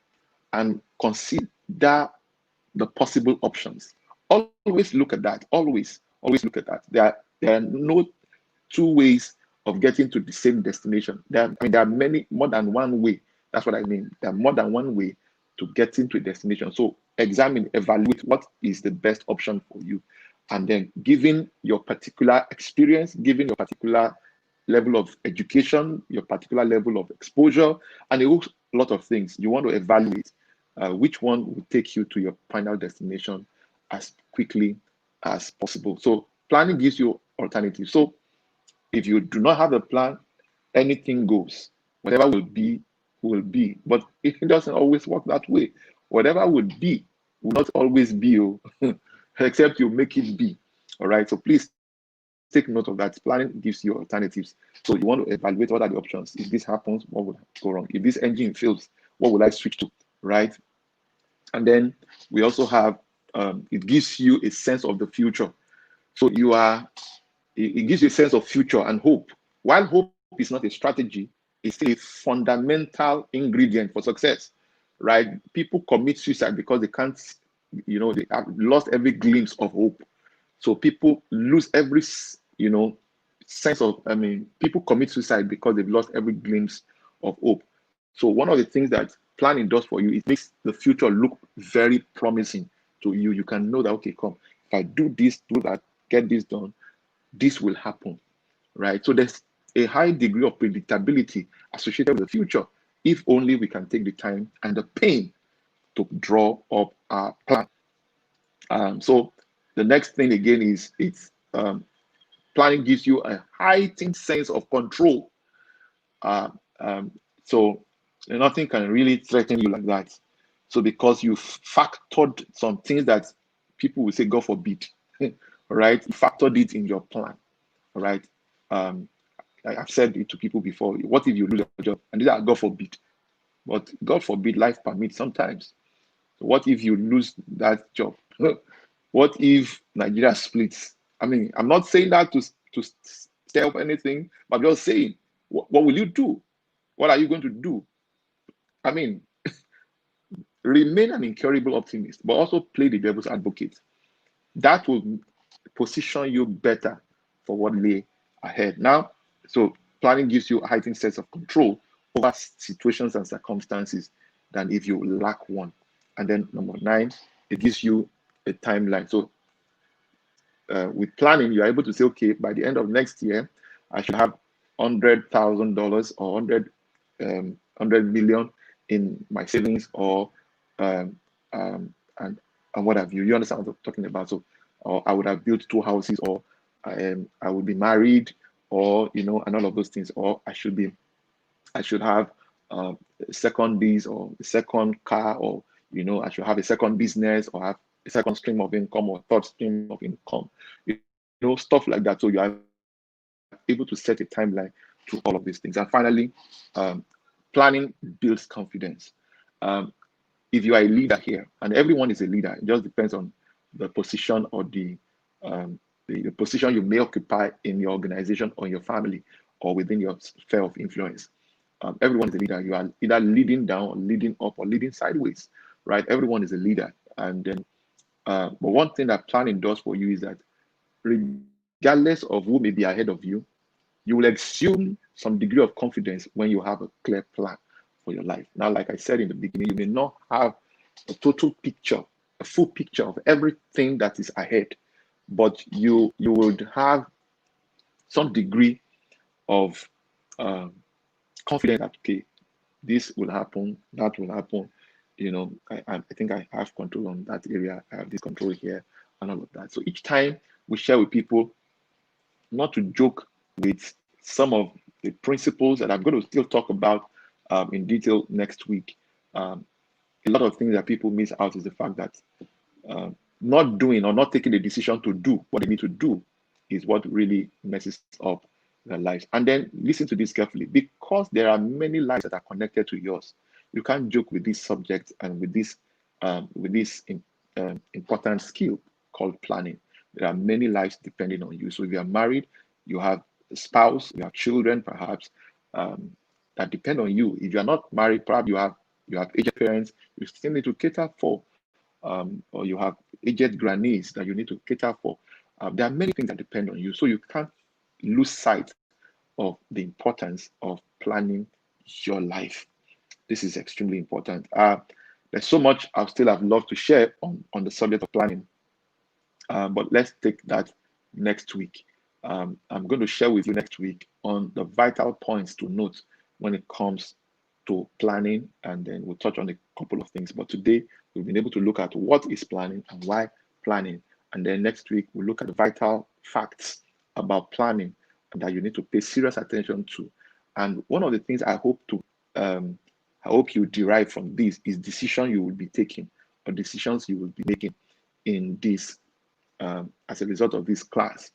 and consider the possible options. Always look at that. Always look at that. There are no 2 ways of getting to the same destination. There are more than one way. That's what I mean. There are more than one way to get into a destination. So evaluate what is the best option for you. And then given your particular experience, given your particular level of education, your particular level of exposure, and a whole lot of things, you want to evaluate which one will take you to your final destination as quickly as possible. So planning gives you alternatives. So if you do not have a plan, anything goes. Whatever will be, will be. But it doesn't always work that way. Whatever would be will not always be, except you make it be. All right. So please take note of that. Planning gives you alternatives. So you want to evaluate what are the options. If this happens, what would go wrong? If this engine fails, what would I switch to? Right. And then we also have it gives you a sense of the future. So it gives you a sense of future and hope. While hope is not a strategy, it's still a fundamental ingredient for success, right? People commit suicide because they can't, they have lost every glimpse of hope. So people lose every, sense of, people commit suicide because they've lost every glimpse of hope. So one of the things that planning does for you, it makes the future look very promising to you. You can know that, okay, come, if I do this, do that, get this done, this will happen, right? So there's a high degree of predictability associated with the future, if only we can take the time and the pain to draw up our plan. So the next thing again is planning gives you a heightened sense of control. Uh, so nothing can really threaten you like that. So because you factored some things that people will say, God forbid, right? You factored it in your plan, right? I've said it to people before. What if you lose your job? And these are God forbid. But God forbid, life permits sometimes. So what if you lose that job? What if Nigeria splits? I'm not saying that to stir up anything, but I'm just saying, what will you do? What are you going to do? Remain an incurable optimist, but also play the devil's advocate. That will position you better for what lay ahead. Now, so planning gives you a heightened sense of control over situations and circumstances than if you lack one. And then number 9, it gives you a timeline. So with planning, you're able to say, okay, by the end of next year, I should have $100,000 or 100 million in my savings, or and what have you. You understand what I'm talking about? So, or I would have built 2 houses, or I would be married, or and all of those things, or I should have a second this or a second car, or I should have a second business, or have a second stream of income, or third stream of income, stuff like that. So you are able to set a timeline to all of these things. And finally, planning builds confidence. If you are a leader here, and everyone is a leader, it just depends on the position or the position you may occupy in your organization or your family or within your sphere of influence. Everyone is a leader. You are either leading down or leading up or leading sideways, right? Everyone is a leader. And then, but one thing that planning does for you is that regardless of who may be ahead of you, you will assume some degree of confidence when you have a clear plan for your life. Now, like I said in the beginning, you may not have a total picture, a full picture of everything that is ahead, but you would have some degree of confidence that, okay, this will happen, that will happen. I think I have control on that area. I have this control here and all of that. So each time we share with people, not to joke with some of the principles that I'm going to still talk about in detail next week. A lot of things that people miss out is the fact that not doing or not taking the decision to do what they need to do is what really messes up their lives. And then listen to this carefully, because there are many lives that are connected to yours. You can't joke with this subject and with this important skill called planning. There are many lives depending on you. So if you are married, you have a spouse, you have children, perhaps that depend on you. If you are not married, perhaps you have aged parents you still need to cater for, or you have aged grannies that you need to cater for. There are many things that depend on you, so you can't lose sight of the importance of planning your life. This is extremely important. There's so much I still have loved to share on the subject of planning, but let's take that next week. I'm going to share with you next week on the vital points to note when it comes to planning, and then we'll touch on a couple of things. But today, we've been able to look at what is planning and why planning. And then next week, we'll look at the vital facts about planning and that you need to pay serious attention to. And one of the things I hope you derive from this is decisions you will be taking, or decisions you will be making in this as a result of this class.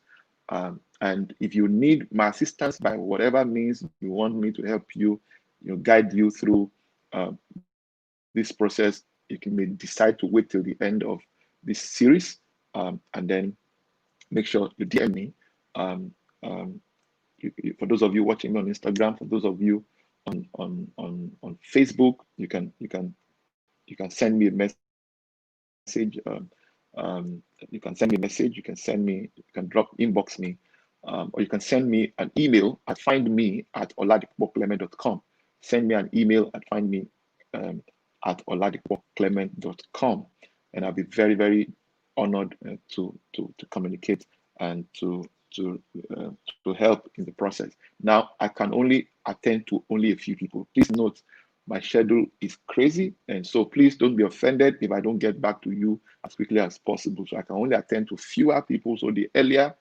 And if you need my assistance by whatever means you want me to help you, guide you through this process, you may decide to wait till the end of this series, and then make sure you DM me. For those of you watching me on Instagram, for those of you on Facebook, you can send me a message. You can send me a message. You can inbox me or you can send me an email at findme@oladipokclement.com. Send me an email at findme@oladipokclement.com, and I'll be very, very honored to communicate and to help in the process. Now, I can only attend to only a few people. Please note, my schedule is crazy, and so please don't be offended if I don't get back to you as quickly as possible. So I can only attend to fewer people. So the earlier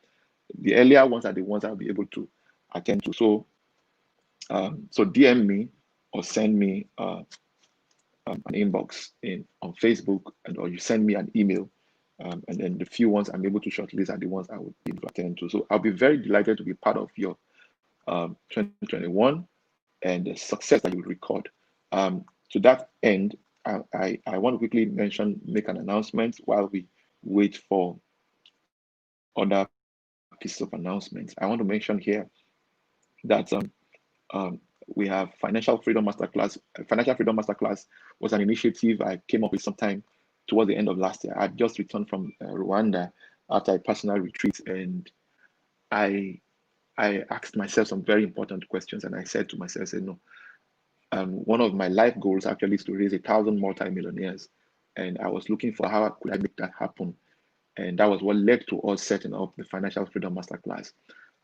ones are the ones I'll be able to attend to. So so DM me or send me an inbox on Facebook, or you send me an email, and then the few ones I'm able to shortlist are the ones I would be able to attend to. So I'll be very delighted to be part of your 2021 and the success that you record. To that end, I want to quickly make an announcement while we wait for other pieces of announcements. I want to mention here that we have Financial Freedom Masterclass. Financial Freedom Masterclass was an initiative I came up with sometime towards the end of last year. I just returned from Rwanda after a personal retreat, and I asked myself some very important questions, and I said to myself, I said, no, one of my life goals actually is to raise 1,000 multimillionaires, and I was looking for how could I make that happen, and that was what led to us setting up the Financial Freedom Masterclass.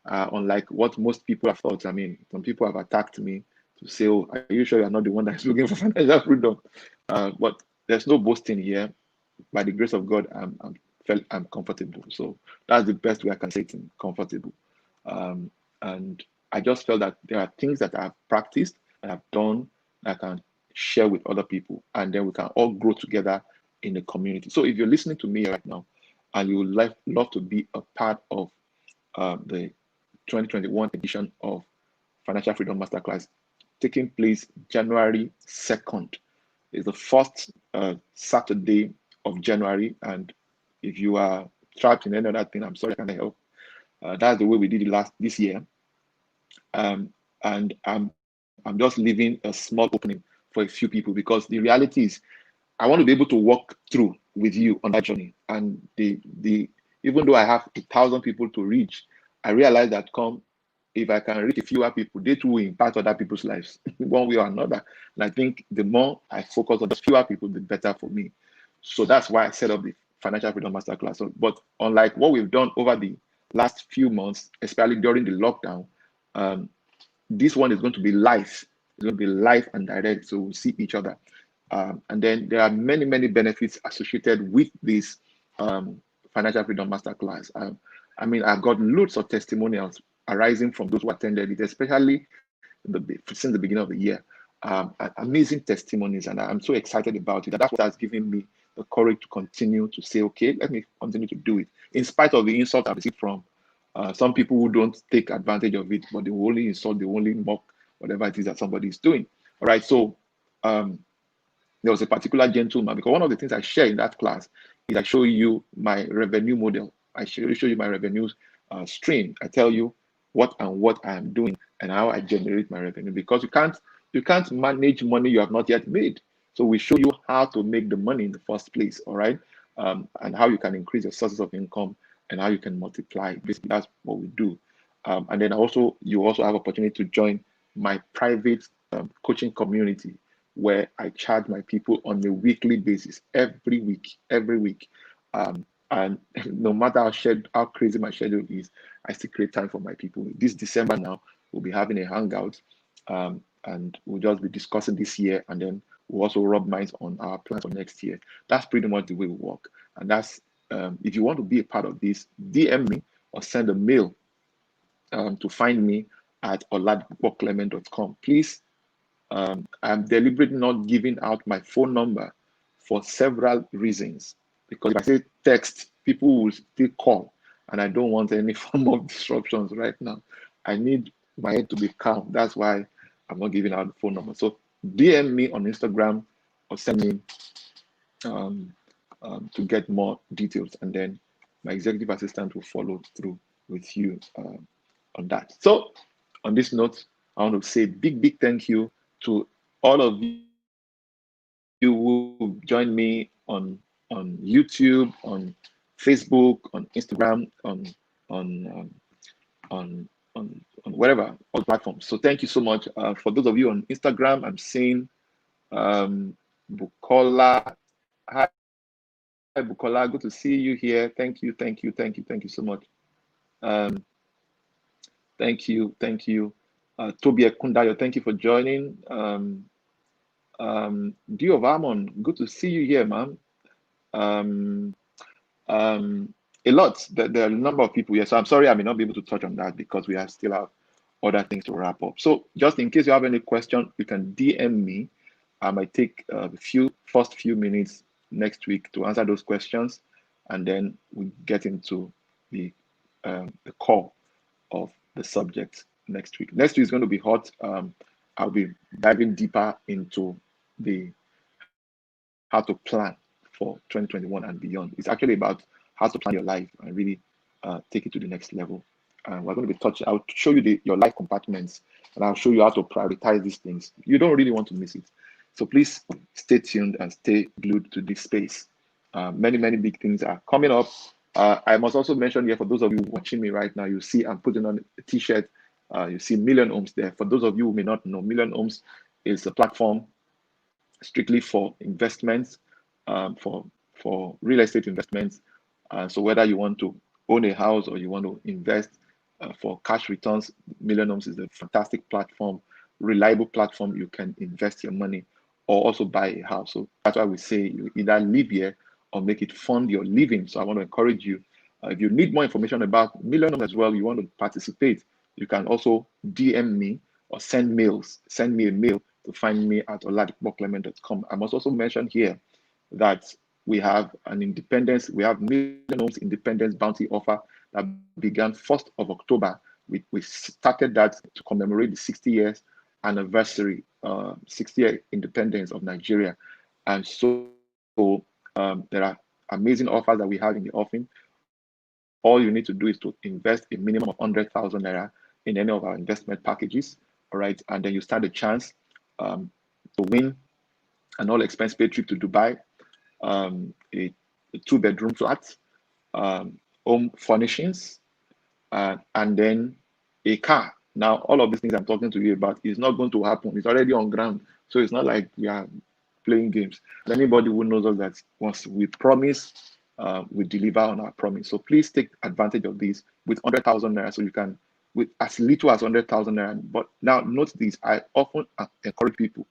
Unlike what most people have thought, I mean, some people have attacked me to say, "Oh, are you sure you're not the one that's looking for financial freedom?" But there's no boasting here. By the grace of God, I'm comfortable. So that's the best way I can say it, comfortable. And I just felt that there are things that I've practiced and I've done that I can share with other people, and then we can all grow together in the community. So if you're listening to me right now and you would love to be a part of the 2021 edition of Financial Freedom Masterclass, taking place January 2nd, is the first Saturday of January. And if you are trapped in any other thing, I'm sorry, I can't help. That's the way we did it this year. And I'm just leaving a small opening for a few people, because the reality is I want to be able to walk through with you on that journey. And even though I have 1,000 people to reach, I realize that if I can reach a fewer people, they too will impact other people's lives one way or another. And I think the more I focus on the fewer people, the better for me. So that's why I set up the Financial Freedom Masterclass. So, but unlike what we've done over the last few months, especially during the lockdown, this one is going to be live. It's going to be live and direct, so we'll see each other. And then there are many, many benefits associated with this Financial Freedom Masterclass. I mean, I've got loads of testimonials arising from those who attended it, especially since the beginning of the year. Amazing testimonies, and I'm so excited about it. And that's what has given me the courage to continue to say, okay, let me continue to do it, in spite of the insult I've received from some people who don't take advantage of it, but they will only insult, they will only mock whatever it is that somebody is doing. All right, so there was a particular gentleman, because one of the things I share in that class is I show you my revenue model. I show you my revenue stream. I tell you what I am doing and how I generate my revenue, because you can't manage money you have not yet made. So we show you how to make the money in the first place, all right, and how you can increase your sources of income and how you can multiply. Basically, that's what we do. And then you also have opportunity to join my private coaching community, where I charge my people on a weekly basis, every week. And no matter how crazy my schedule is, I still create time for my people. This December now, we'll be having a hangout, and we'll just be discussing this year, and then we'll also rub minds on our plans for next year. That's pretty much the way we work. And that's if you want to be a part of this, DM me or send a mail to find me at oladipokclement.com. Please, I'm deliberately not giving out my phone number for several reasons. Because if I say text, people will still call, and I don't want any form of disruptions right now. I need my head to be calm. That's why I'm not giving out the phone number. So DM me on Instagram or send me to get more details, and then my executive assistant will follow through with you on that. So on this note, I want to say big thank you to all of you who joined me on YouTube, on Facebook, on Instagram, on on whatever all platforms. So thank you so much. For those of you on Instagram, I'm seeing Bukola. Hi Bukola, good to see you here. Thank you, thank you, thank you, thank you so much. Thank you, thank you. Toby Kundayo, thank you for joining. Dio Varmon, good to see you here, ma'am. A lot. There are a number of people here, so I'm sorry I may not be able to touch on that because we still have other things to wrap up. So just in case you have any question, you can DM me. I might take first few minutes next week to answer those questions, and then we get into the core of the subject next week. Next week is going to be hot. I'll be diving deeper into the how to plan for 2021 and beyond. It's actually about how to plan your life and really take it to the next level. We're going to be touching. I'll show you your life compartments, and I'll show you how to prioritize these things. You don't really want to miss it. So please stay tuned and stay glued to this space. Many big things are coming up. I must also mention here, for those of you watching me right now, you see I'm putting on a t-shirt. You see Million Homes there. For those of you who may not know, Million Homes is a platform strictly for investments, for real estate investments. So whether you want to own a house or you want to invest for cash returns, Million Homes is a fantastic platform, reliable platform. You can invest your money or also buy a house. So that's why we say you either live here or make it fund your living. So I want to encourage you. If you need more information about Million Homes as well, you want to participate, you can also DM me or send me a mail to find me at oladipokclement.com. I must also mention here that we have Million Homes Independence Bounty offer that began 1st of October. We started that to commemorate the 60 years anniversary, 60-year independence of Nigeria. And so there are amazing offers that we have in the offering. All you need to do is to invest a minimum of 100,000 naira in any of our investment packages. All right. And then you stand a chance to win an all expense paid trip to Dubai, a 2-bedroom flat, home furnishings, and then a car. Now, all of these things I'm talking to you about is not going to happen. It's already on ground. So it's not like we are playing games. Anybody who knows us that once we promise, we deliver on our promise. So please take advantage of this with 100,000 naira. So you can, with as little as 100,000 naira. But now note this, I often encourage people,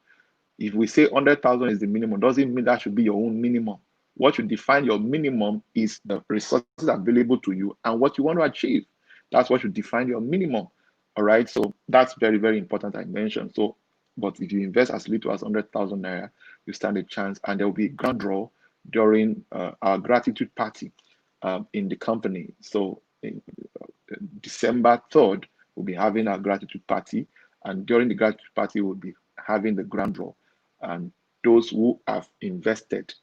if we say 100,000 is the minimum, doesn't mean that should be your own minimum. What should define your minimum is the resources available to you and what you want to achieve. That's what should define your minimum. All right. So that's very important, I mentioned. So, but if you invest as little as 100,000 naira, you stand a chance, and there will be a grand draw during our gratitude party in the company. So, December 3rd, we'll be having our gratitude party, and during the gratitude party, we'll be having the grand draw. And those who have invested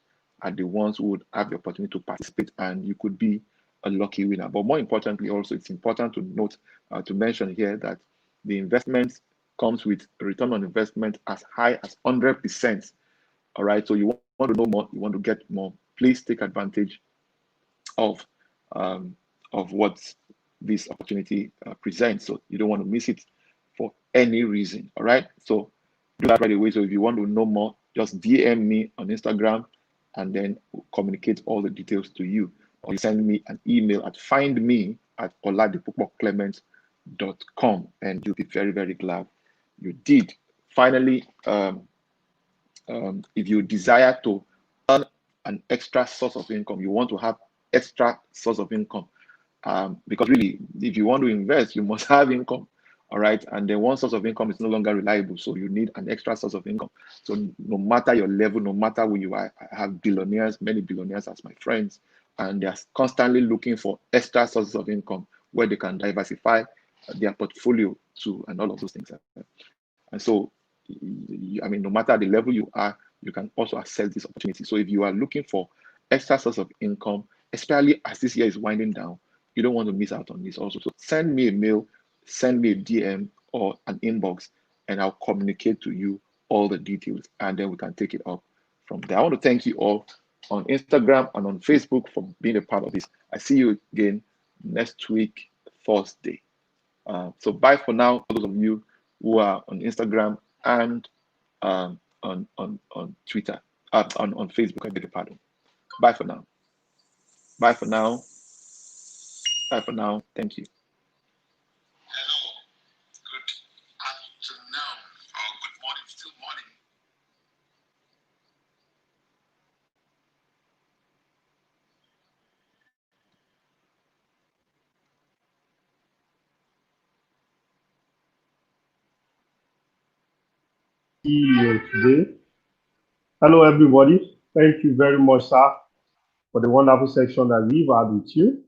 are the ones who would have the opportunity to participate, and you could be a lucky winner. But more importantly, also, it's important to note, to mention here, that the investment comes with a return on investment as high as 100%. All right. So you want to know more, you want to get more, please take advantage of what this opportunity presents. So you don't want to miss it for any reason. All right. So do that right away. So if you want to know more, just DM me on Instagram, and then we'll communicate all the details to you. Or you send me an email at findme@oladipokclement.com, and you'll be very glad you did. Finally, if you desire to earn an extra source of income, you want to have extra source of income, because really, if you want to invest, you must have income. All right. And then one source of income is no longer reliable. So you need an extra source of income. So no matter your level, no matter who you are, I have billionaires, many billionaires as my friends, and they're constantly looking for extra sources of income where they can diversify their portfolio to, and all of those things. And so, I mean, no matter the level you are, you can also access this opportunity. So if you are looking for extra source of income, especially as this year is winding down, you don't want to miss out on this also. So send me a mail, send me a DM or an inbox, and I'll communicate to you all the details, and then we can take it up from there. I want to thank you all on Instagram and on Facebook for being a part of this. I see you again next week, Thursday. So bye for now, for those of you who are on Instagram and on Twitter, on Facebook. I beg your pardon. Bye for now. Bye for now. Bye for now. Thank you. Hello. Good afternoon or good morning. Still morning. Today. Hello, everybody. Thank you very much, sir, for the wonderful section that we've had with you.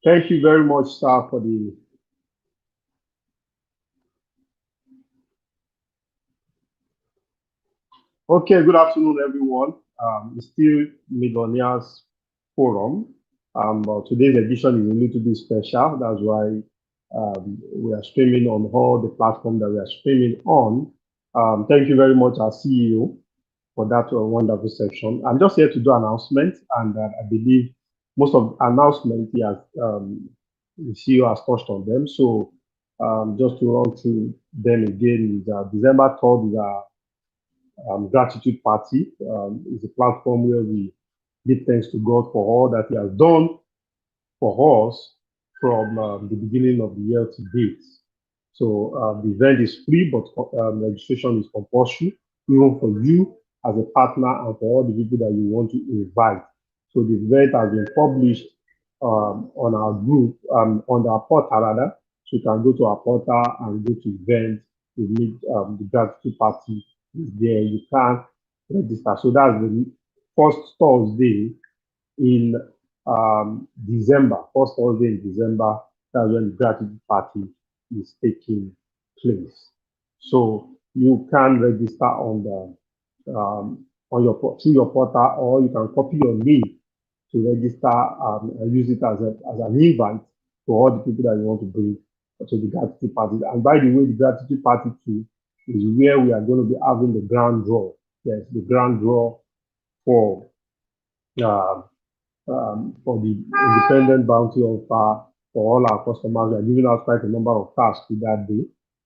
Thank you very much, sir, for the. Okay, good afternoon, everyone. It's still Millionaires Forum. Today's edition is a little bit special. That's why we are streaming on all the platforms that we are streaming on. Thank you very much, our CEO, for that wonderful section. I'm just here to do announcements, and I believe most of the announcements the CEO has touched on them. So just to run through them again, is December 3rd is our gratitude party. It's a platform where we give thanks to God for all that He has done for us from the beginning of the year to date. So the event is free, but registration is compulsory, even for you as a partner and for all the people that you want to invite. So the event has been published on our group, on our portal rather. So you can go to our portal and go to event. You meet the gratitude party is there. You can register. So that's the first Thursday in December, first Thursday in December, that's when the gratitude party is taking place. So you can register on your through your portal, or you can copy your name to register and use it as an invite to all the people that you want to bring to the gratitude party. And by the way, the gratitude party too is where we are going to be having the grand draw. Yes, the grand draw for uh, for the independent bounty offer for all our customers. We are giving out quite a number of tasks to that day.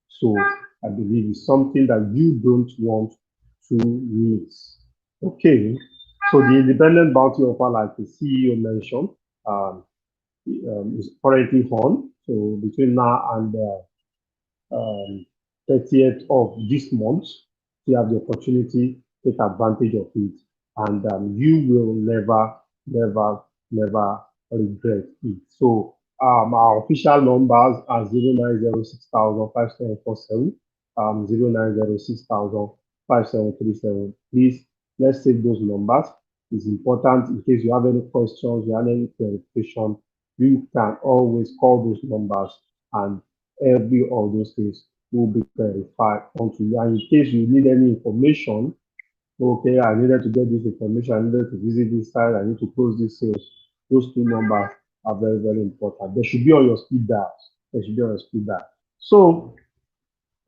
So I believe it's something that you don't want to miss. Okay. So the independent bounty offer, like the CEO mentioned, is currently on. So between now and 30th of this month, you have the opportunity to take advantage of it, and you will never regret it. So our official numbers are 0906,5747, 0906,5737. Please, let's save those numbers. It's important in case you have any questions, you have any clarification, you can always call those numbers, and every of those things will be clarified onto you. And in case you need any information, okay, I needed to get this information, I needed to visit this site, I need to close this sales. Those two numbers are very, very important. They should be on your speed dial. They should be on your speed dial. So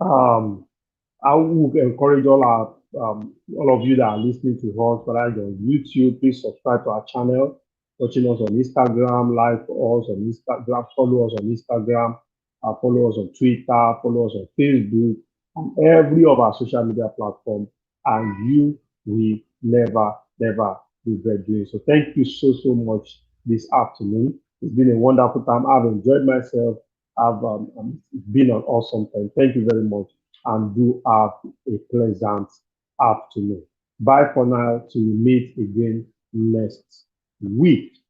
I would encourage all of you that are listening to us, whether you're on YouTube, please subscribe to our channel. Watching us on Instagram, like us on Instagram, follow us on Instagram, follow us on Twitter, follow us on Facebook, and every of our social media platform, and you will never regret doing so. Thank you so much this afternoon. It's been a wonderful time. I've enjoyed myself. It's been an awesome time. Thank you very much, and do have a pleasant afternoon. Bye for now, till we meet again next week.